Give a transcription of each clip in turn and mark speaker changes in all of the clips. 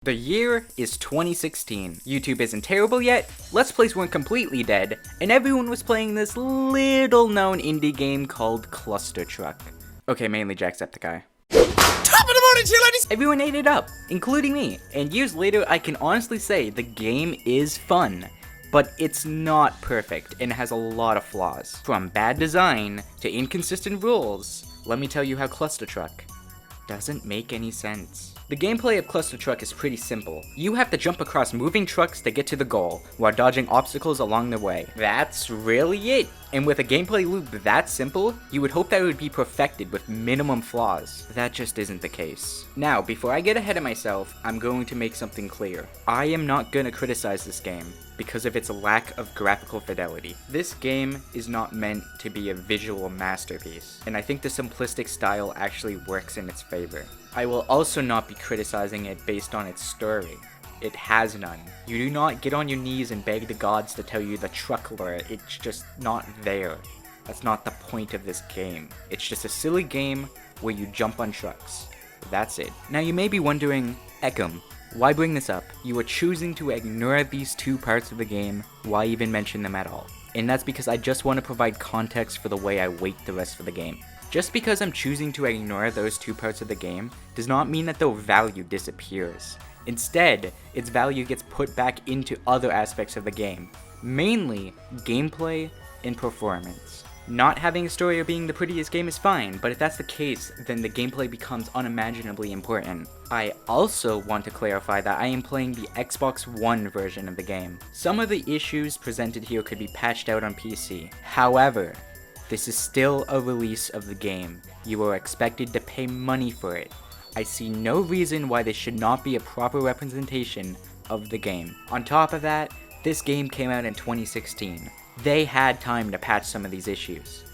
Speaker 1: The year is 2016. YouTube isn't terrible yet, Let's Plays weren't completely dead, and everyone was playing this little known indie game called Cluster Truck. Okay, mainly Jacksepticeye.
Speaker 2: Top of the morning to you, ladies!
Speaker 1: Everyone ate it up, including me, and years later I can honestly say the game is fun. But it's not perfect and has a lot of flaws. From bad design to inconsistent rules, let me tell you how Cluster Truck doesn't make any sense. The gameplay of Cluster Truck is pretty simple. You have to jump across moving trucks to get to the goal, while dodging obstacles along the way. That's really it! And with a gameplay loop that simple, you would hope that it would be perfected with minimum flaws. That just isn't the case. Now, before I get ahead of myself, I'm going to make something clear. I am not gonna criticize this game because of its lack of graphical fidelity. This game is not meant to be a visual masterpiece, and I think the simplistic style actually works in its favor. I will also not be criticizing it based on its story. It has none. You do not get on your knees and beg the gods to tell you the truck lore, it's just not there. That's not the point of this game. It's just a silly game where you jump on trucks. That's it. Now you may be wondering, Eckham, why bring this up? You are choosing to ignore these two parts of the game, why even mention them at all? And that's because I just want to provide context for the way I weight the rest of the game. Just because I'm choosing to ignore those two parts of the game does not mean that their value disappears. Instead, its value gets put back into other aspects of the game, mainly gameplay and performance. Not having a story or being the prettiest game is fine, but if that's the case, then the gameplay becomes unimaginably important. I also want to clarify that I am playing the Xbox One version of the game. Some of the issues presented here could be patched out on PC. However, this is still a release of the game. You are expected to pay money for it. I see no reason why this should not be a proper representation of the game. On top of that, this game came out in 2016. They had time to patch some of these issues,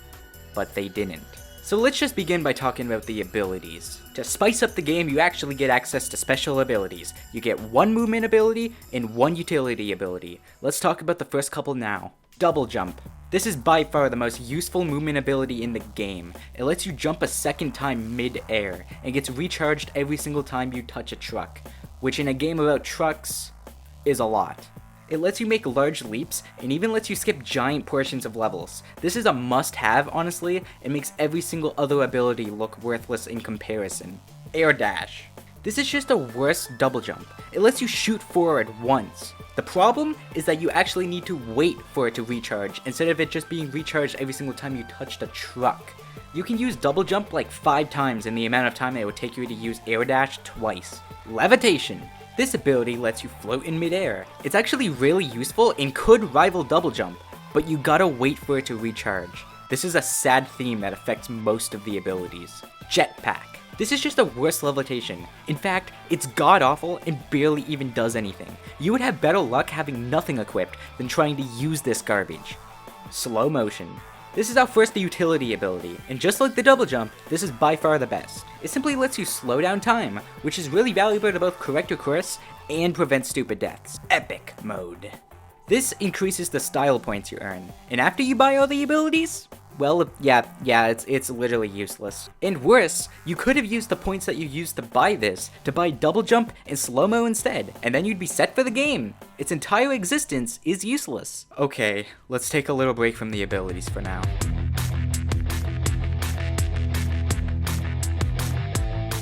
Speaker 1: but they didn't. So let's just begin by talking about the abilities. To spice up the game, you actually get access to special abilities. You get one movement ability and one utility ability. Let's talk about the first couple now. Double jump. This is by far the most useful movement ability in the game. It lets you jump a second time mid-air, and gets recharged every single time you touch a truck, which in a game about trucks is a lot. It lets you make large leaps, and even lets you skip giant portions of levels. This is a must-have, honestly. It makes every single other ability look worthless in comparison. Air dash. This is just a worse double jump. It lets you shoot forward once. The problem is that you actually need to wait for it to recharge, instead of it just being recharged every single time you touched a truck. You can use double jump like 5 times in the amount of time it would take you to use air dash twice. Levitation. This ability lets you float in midair. It's actually really useful and could rival double jump, but you gotta wait for it to recharge. This is a sad theme that affects most of the abilities. Jetpack. This is just a worse levitation. In fact, it's god-awful and barely even does anything. You would have better luck having nothing equipped than trying to use this garbage. Slow motion. This is our first utility ability, and just like the double jump, this is by far the best. It simply lets you slow down time, which is really valuable to both correct your course and prevent stupid deaths. Epic mode. This increases the style points you earn, and after you buy all the abilities, well, yeah, it's literally useless. And worse, you could have used the points that you used to buy this to buy double jump and slow-mo instead, and then you'd be set for the game. Its entire existence is useless. Okay, let's take a little break from the abilities for now.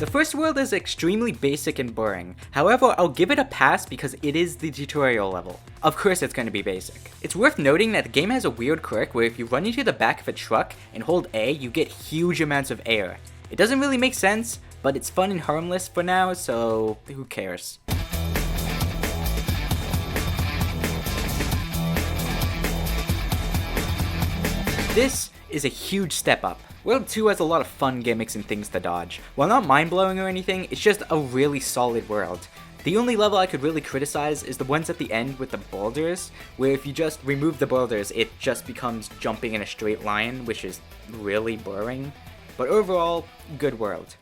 Speaker 1: The first world is extremely basic and boring. However, I'll give it a pass because it is the tutorial level. Of course it's going to be basic. It's worth noting that the game has a weird quirk where if you run into the back of a truck and hold A, you get huge amounts of air. It doesn't really make sense, but it's fun and harmless for now, so who cares? This is a huge step up. World 2 has a lot of fun gimmicks and things to dodge. While not mind-blowing or anything, it's just a really solid world. The only level I could really criticize is the ones at the end with the boulders, where if you just remove the boulders, it just becomes jumping in a straight line, which is really boring. But overall, good world.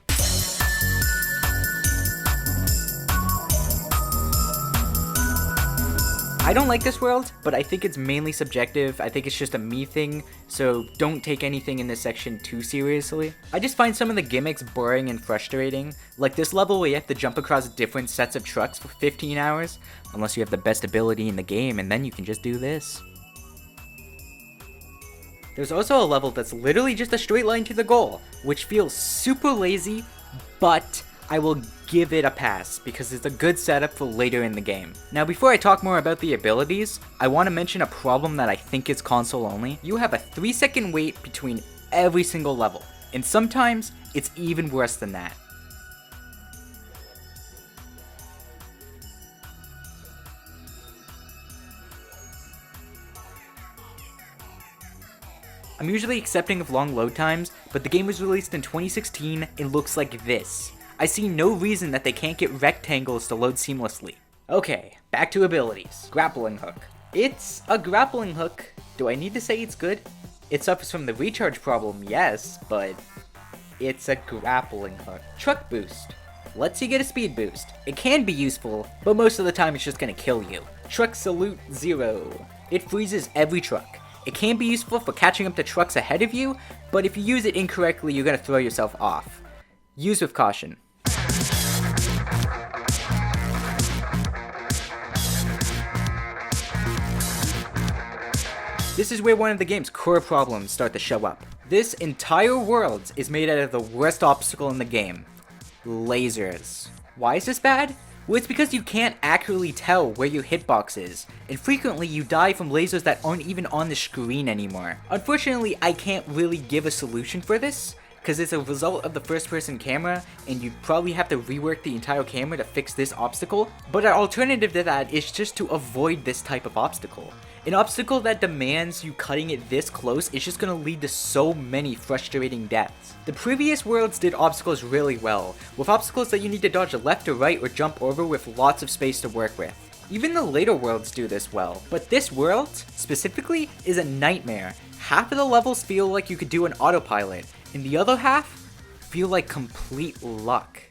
Speaker 1: I don't like this world, but I think it's mainly subjective. I think it's just a me thing, so don't take anything in this section too seriously. I just find some of the gimmicks boring and frustrating, like this level where you have to jump across different sets of trucks for 15 hours, unless you have the best ability in the game, and then you can just do this. There's also a level that's literally just a straight line to the goal, which feels super lazy, but I will give it a pass because it's a good setup for later in the game. Now before I talk more about the abilities, I want to mention a problem that I think is console only. You have a 3-second wait between every single level, and sometimes it's even worse than that. I'm usually accepting of long load times, but the game was released in 2016 and looks like this. I see no reason that they can't get rectangles to load seamlessly. Okay, back to abilities. Grappling hook. It's a grappling hook. Do I need to say it's good? It suffers from the recharge problem, yes, but it's a grappling hook. Truck boost. Lets you get a speed boost. It can be useful, but most of the time it's just gonna kill you. Truck salute 0. It freezes every truck. It can be useful for catching up to trucks ahead of you, but if you use it incorrectly, you're gonna throw yourself off. Use with caution. This is where one of the game's core problems start to show up. This entire world is made out of the worst obstacle in the game. Lasers. Why is this bad? Well, it's because you can't accurately tell where your hitbox is, and frequently you die from lasers that aren't even on the screen anymore. Unfortunately, I can't really give a solution for this, because it's a result of the first-person camera, and you'd probably have to rework the entire camera to fix this obstacle, but an alternative to that is just to avoid this type of obstacle. An obstacle that demands you cutting it this close is just going to lead to so many frustrating deaths. The previous worlds did obstacles really well, with obstacles that you need to dodge left or right or jump over with lots of space to work with. Even the later worlds do this well, but this world, specifically, is a nightmare. Half of the levels feel like you could do an autopilot, and the other half feel like complete luck.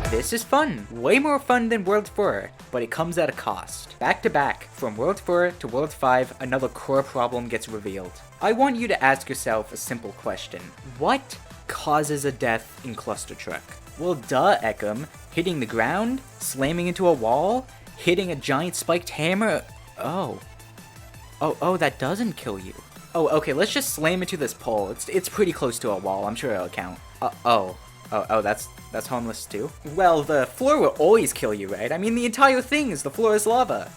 Speaker 1: This is fun, way more fun than World 4, but it comes at a cost. Back to back, from World 4 to World 5, another core problem gets revealed. I want you to ask yourself a simple question. What causes a death in Cluster Truck? Well, duh, Ekam. Hitting the ground? Slamming into a wall? Hitting a giant spiked hammer? Oh, that doesn't kill you. Oh, okay, let's just slam into this pole. It's pretty close to a wall. I'm sure it'll count. That's harmless too? Well, the floor will always kill you, right? I mean, the entire thing is the floor is lava.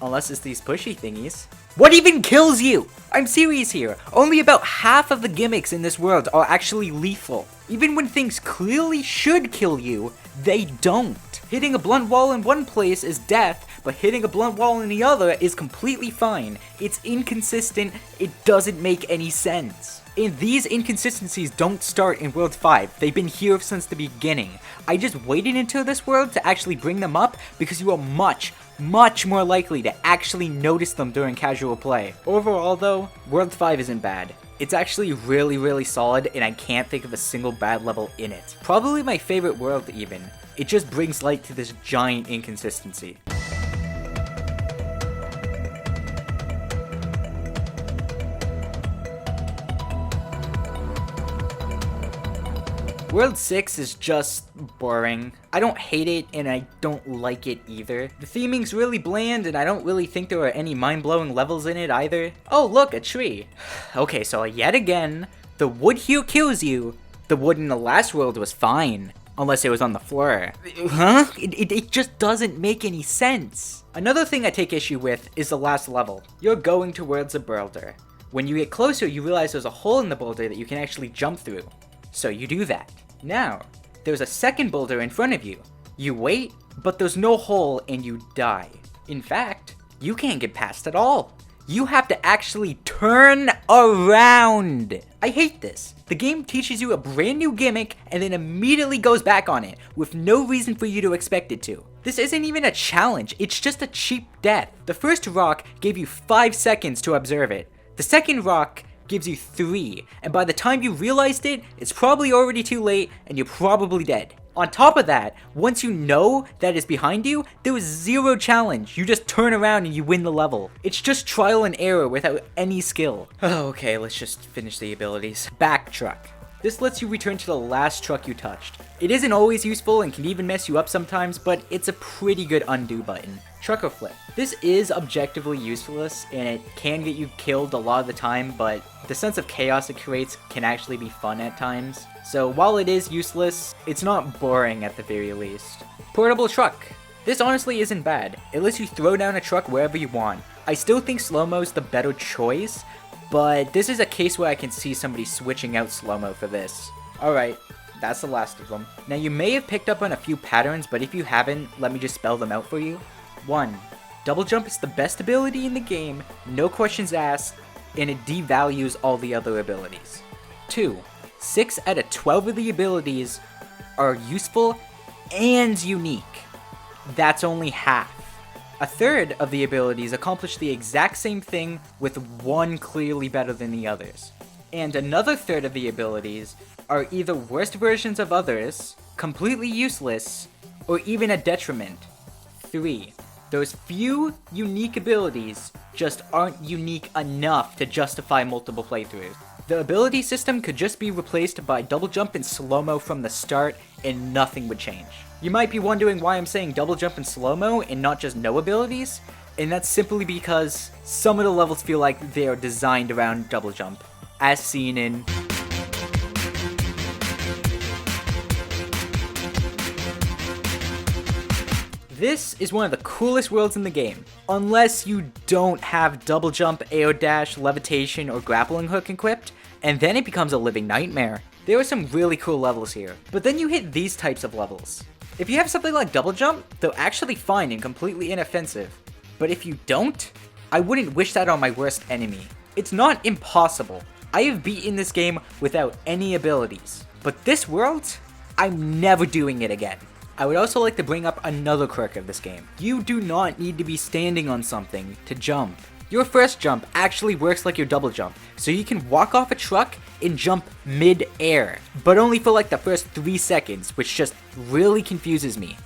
Speaker 1: Unless it's these pushy thingies. What even kills you? I'm serious here. Only about half of the gimmicks in this world are actually lethal. Even when things clearly should kill you, they don't. Hitting a blunt wall in one place is death, but hitting a blunt wall in the other is completely fine. It's inconsistent, it doesn't make any sense. And these inconsistencies don't start in World 5, they've been here since the beginning. I just waited until this world to actually bring them up because you are much more likely to actually notice them during casual play. Overall though, World 5 isn't bad. It's actually really solid, and I can't think of a single bad level in it. Probably my favorite world even. It just brings light to this giant inconsistency. World 6 is just boring. I don't hate it, and I don't like it either. The theming's really bland, and I don't really think there are any mind-blowing levels in it either. Oh look, a tree. Okay, so yet again, the wood here kills you. The wood in the last world was fine, unless it was on the floor. Huh? It just doesn't make any sense. Another thing I take issue with is the last level. You're going towards a boulder. When you get closer, you realize there's a hole in the boulder that you can actually jump through. So you do that. Now, there's a second boulder in front of you. You wait, but there's no hole and you die. In fact, you can't get past at all. You have to actually turn around. I hate this. The game teaches you a brand new gimmick and then immediately goes back on it with no reason for you to expect it to. This isn't even a challenge, it's just a cheap death. The first rock gave you 5 seconds to observe it. The second rock gives you 3, and by the time you realized it, it's probably already too late and you're probably dead. On top of that, once you know that it's behind you, there is zero challenge. You just turn around and you win the level. It's just trial and error without any skill. Oh, okay, let's just finish the abilities. Back truck. This lets you return to the last truck you touched. It isn't always useful and can even mess you up sometimes, but it's a pretty good undo button. Trucker flip. This is objectively useless and it can get you killed a lot of the time, but the sense of chaos it creates can actually be fun at times. So while it is useless, it's not boring at the very least. Portable truck. This honestly isn't bad. It lets you throw down a truck wherever you want. I still think slow-mo is the better choice, but this is a case where I can see somebody switching out slow-mo for this. Alright, that's the last of them. Now you may have picked up on a few patterns, but if you haven't, let me just spell them out for you. 1. Double jump is the best ability in the game, no questions asked, and it devalues all the other abilities. 2. 6 out of 12 of the abilities are useful and unique. That's only half. A third of the abilities accomplish the exact same thing with one clearly better than the others. And another third of the abilities are either worst versions of others, completely useless, or even a detriment. 3. Those few unique abilities just aren't unique enough to justify multiple playthroughs. The ability system could just be replaced by double jump and slow-mo from the start and nothing would change. You might be wondering why I'm saying double jump and slow-mo and not just no abilities, and that's simply because some of the levels feel like they are designed around double jump, as seen in This is one of the coolest worlds in the game, unless you don't have double jump, air dash, levitation, or grappling hook equipped, and then it becomes a living nightmare. There are some really cool levels here, but then you hit these types of levels. If you have something like double jump, they're actually fine and completely inoffensive, but if you don't, I wouldn't wish that on my worst enemy. It's not impossible. I have beaten this game without any abilities, but this world, I'm never doing it again. I would also like to bring up another quirk of this game. You do not need to be standing on something to jump. Your first jump actually works like your double jump, so you can walk off a truck and jump mid-air, but only for like the first 3 seconds, which just really confuses me.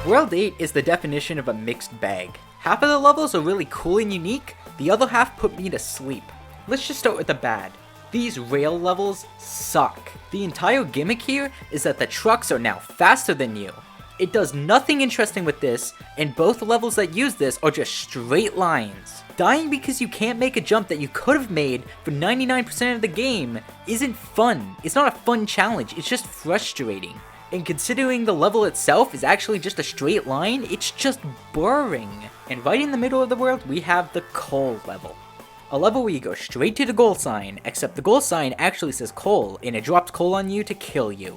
Speaker 1: World 8 is the definition of a mixed bag. Half of the levels are really cool and unique, the other half put me to sleep. Let's just start with the bad. These rail levels suck. The entire gimmick here is that the trucks are now faster than you. It does nothing interesting with this, and both levels that use this are just straight lines. Dying because you can't make a jump that you could have made for 99% of the game isn't fun. It's not a fun challenge, it's just frustrating. And considering the level itself is actually just a straight line, it's just boring. And right in the middle of the world, we have the coal level. A level where you go straight to the goal sign, except the goal sign actually says coal, and it drops coal on you to kill you.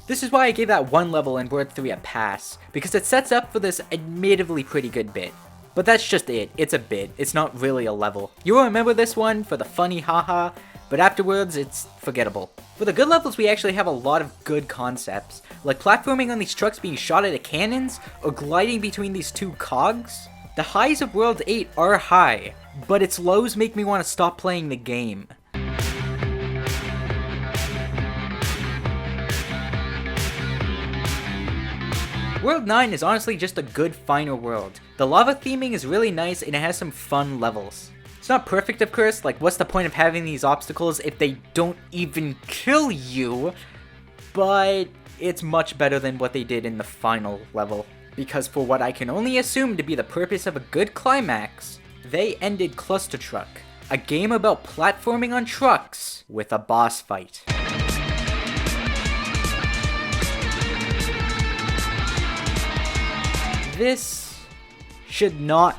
Speaker 1: This is why I gave that one level in World 3 a pass, because it sets up for this admittedly pretty good bit. But that's just it, it's a bit, it's not really a level. You'll remember this one for the funny haha, but afterwards it's forgettable. For the good levels we actually have a lot of good concepts, like platforming on these trucks being shot at cannons, or gliding between these two cogs. The highs of World 8 are high, but its lows make me want to stop playing the game. World 9 is honestly just a good final world. The lava theming is really nice and it has some fun levels. It's not perfect of course, like what's the point of having these obstacles if they don't even kill you? But it's much better than what they did in the final level. Because for what I can only assume to be the purpose of a good climax, they ended Cluster Truck, a game about platforming on trucks with a boss fight. This should not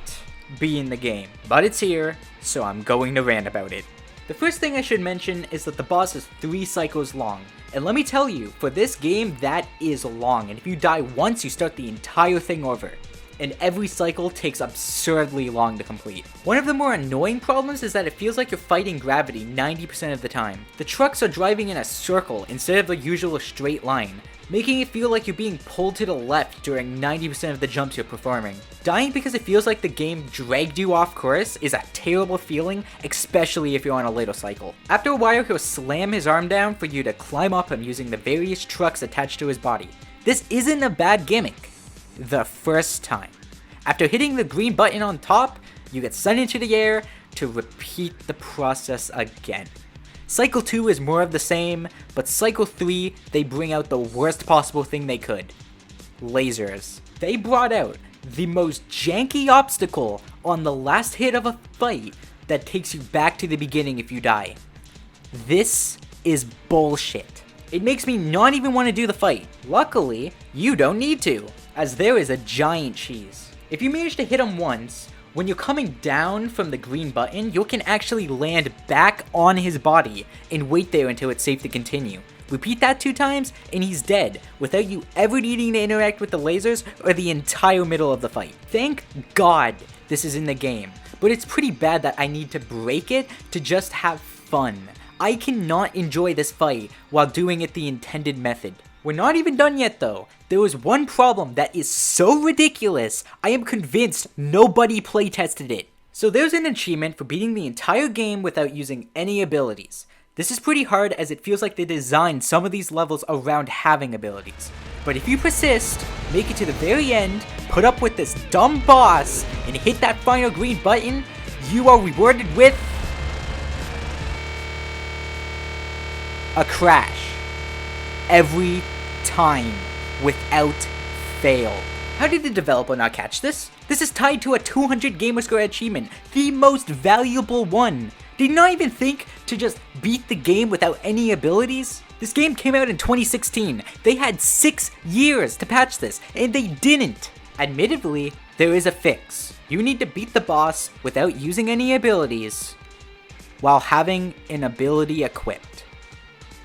Speaker 1: be in the game, but it's here, so I'm going to rant about it. The first thing I should mention is that the boss is 3 cycles long, and let me tell you, for this game that is long, and if you die once you start the entire thing over. and every cycle takes absurdly long to complete. One of the more annoying problems is that it feels like you're fighting gravity 90% of the time. The trucks are driving in a circle instead of the usual straight line, making it feel like you're being pulled to the left during 90% of the jumps you're performing. Dying because it feels like the game dragged you off course is a terrible feeling, especially if you're on a little cycle. After a while, he'll slam his arm down for you to climb up him using the various trucks attached to his body. This isn't a bad gimmick. The first time. After hitting the green button on top, you get sent into the air to repeat the process again. Cycle 2 is more of the same, but Cycle 3, they bring out the worst possible thing they could. Lasers. They brought out the most janky obstacle on the last hit of a fight that takes you back to the beginning if you die. This is bullshit. It makes me not even want to do the fight. Luckily, you don't need to, as there is a giant cheese. If you manage to hit him once, when you're coming down from the green button, you can actually land back on his body and wait there until it's safe to continue. Repeat that 2 times and he's dead, without you ever needing to interact with the lasers or the entire middle of the fight. Thank God this is in the game, but it's pretty bad that I need to break it to just have fun. I cannot enjoy this fight while doing it the intended method. We're not even done yet though. There was one problem that is so ridiculous, I am convinced nobody playtested it. So there's an achievement for beating the entire game without using any abilities. This is pretty hard as it feels like they designed some of these levels around having abilities. But if you persist, make it to the very end, put up with this dumb boss, and hit that final green button, you are rewarded with a crash. Every time, without fail. How did the developer not catch this? This is tied to a 200 gamerscore achievement, the most valuable one. Did not even think to just beat the game without any abilities? This game came out in 2016. They had 6 years to patch this, and they didn't. Admittedly, there is a fix. You need to beat the boss without using any abilities, while having an ability equipped.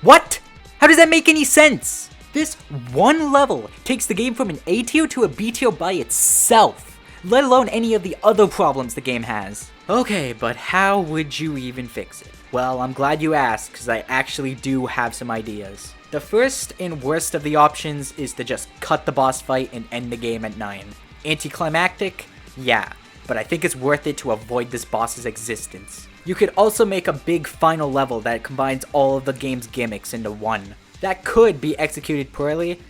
Speaker 1: What? How does that make any sense? This one level takes the game from an A tier to a B tier by itself, let alone any of the other problems the game has. Okay, but how would you even fix it? Well, I'm glad you asked, because I actually do have some ideas. The first and worst of the options is to just cut the boss fight and end the game at 9. Anticlimactic? Yeah, but I think it's worth it to avoid this boss's existence. You could also make a big final level that combines all of the game's gimmicks into one. That could be executed poorly,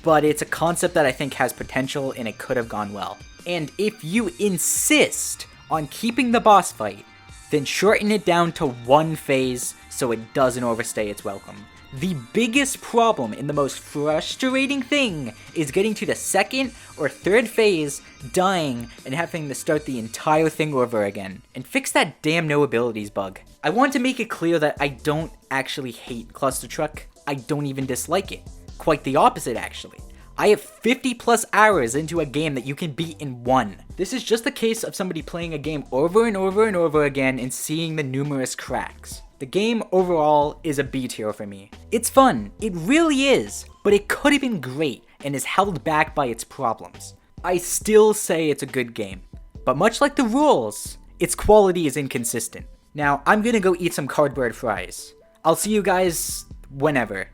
Speaker 1: but it's a concept that I think has potential and it could have gone well. And if you insist on keeping the boss fight, then shorten it down to 1 phase so it doesn't overstay its welcome. The biggest problem and the most frustrating thing is getting to the 2nd or 3rd phase, dying, and having to start the entire thing over again. And fix that damn no abilities bug. I want to make it clear that I don't actually hate Cluster Truck. I don't even dislike it. Quite the opposite actually. I have 50 plus hours into a game that you can beat in 1. This is just the case of somebody playing a game over and over and over again and seeing the numerous cracks. The game overall is a B tier for me. It's fun, it really is, but it could have been great and is held back by its problems. I still say it's a good game, but much like the rules, its quality is inconsistent. Now, I'm gonna go eat some cardboard fries. I'll see you guys whenever.